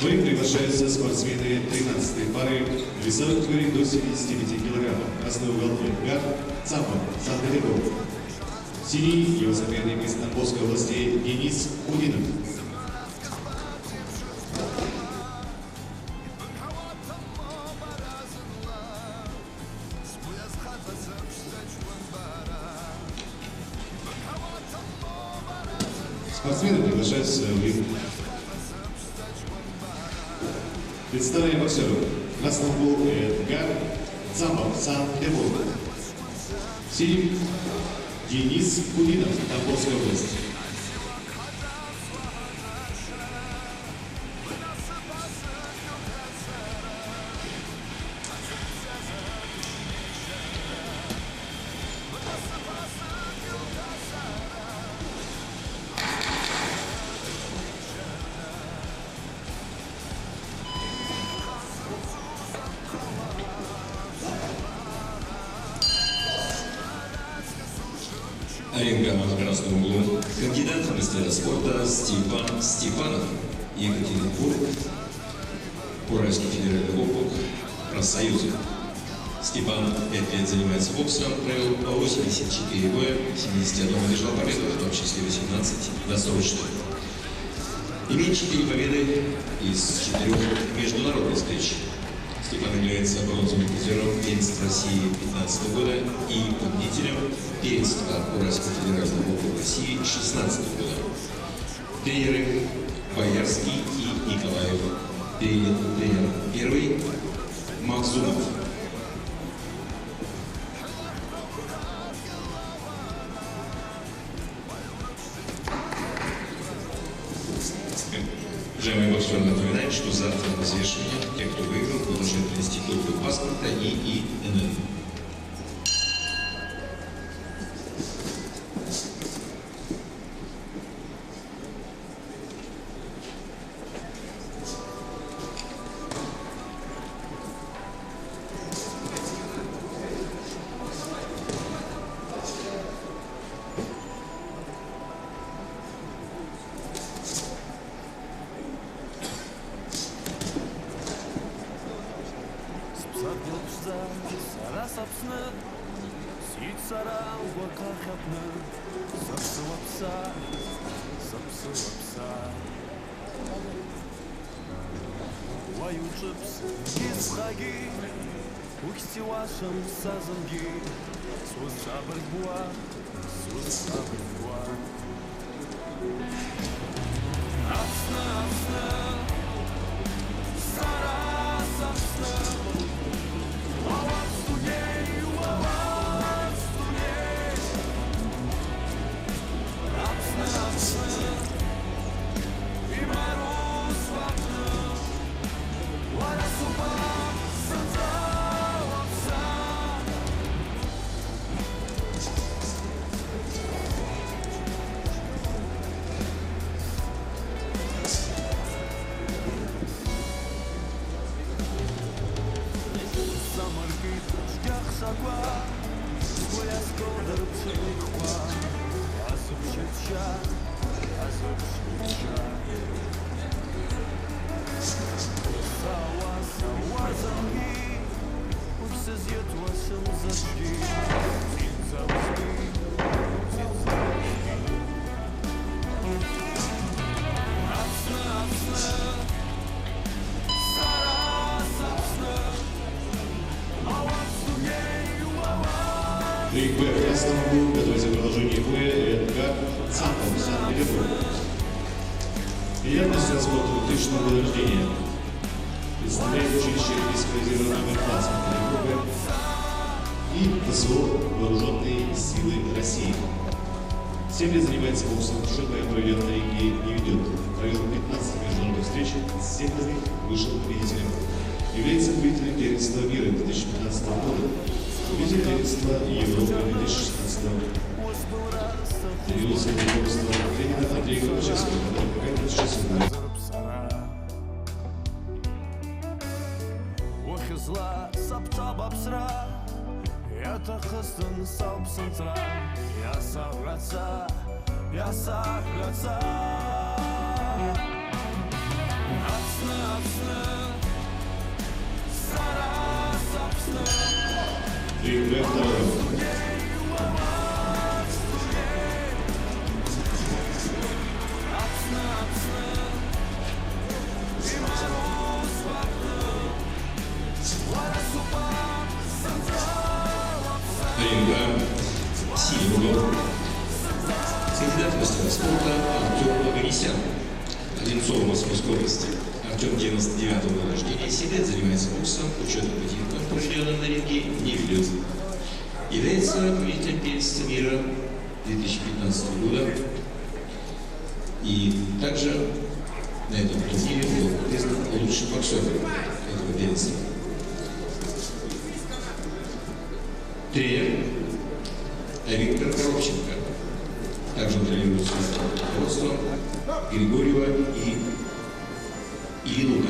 бой приглашаются спортсмены 13-й пары в весовой категории до 75 килограммов. Красный угол Эльгар Цамов, Санкт-Петербург. Синий его соперник из Тамбовской области Денис Кудинов. Спортсмены приглашаются в ринг. Представляем боксеров. Красный угол Эльгар Цамов, Санкт-Петербург. Синий Денис Кудинов, Тамбовская область. Ринга в красном углу. Кандидат в мастера спорта Степан Степанов, Екатеринбург, Уральский федеральный округ, профсоюза. Степан 5 лет занимается боксом, провел 84 боя, 71 одержал победу, в том числе 18 досрочных. Имеет 4 победы из 4 международных встреч. Степан является бронзовым призером первенства России 2015 года и победителем первенства Уральского федерального округа России 2016 года. Тренеры Боярский и Николаев. Тренер первый Максумов. Уважаемые боксеры, напоминаю, что завтра на взвешивание те, кто выиграл, вы должны принести копию паспорта и ИНН. Ринг Б в красном углу, готовится продолжение боя Эльгар Цамов, Санкт-Петербург. Приятность спорта 2000 года рождения. Представляет училище дисквализированного номер 2 Санкт-Петербурга и ТСО «Вооруженные силы России». 7 лет занимается боксом, счет боя проведен на ринге не ведет. Провел 15 международных встреч, из всех из них вышел победителем. Является победителем первенства мира 2015 года. Победитель первенства Европы 2016 года. Тренируется в руководстве тренера Андрея Горбачевского, который помогает сейчас Трибуна вторая. Ринга синий угол. Кандидат в мастера спорта Артем Оганесян. Одинцов Московской области. Артем 99-го года рождения, 7 лет занимается боксом, учетом поединков, проведенным на ринге, не ведет. Является победителем первенства мира 2015 года. И также на этом турнире был признан лучшим боксером этого первенства. Тренер Виктор Коробченко. Также он тренируется с руководством Григорьева и Ильинука.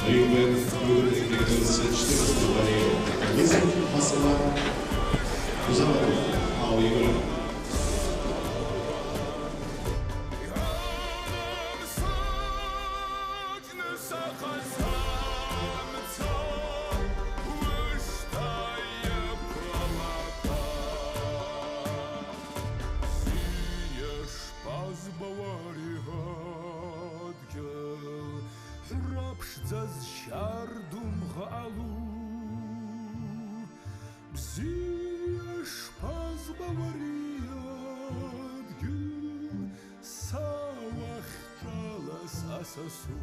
Ринга будет приготовиться 14-й паре. Низом Масова Кузоваров. Ау Игорь. Rapszdzas siardum ghalu Bzijesz paz bawariad Gül sawach talas asasu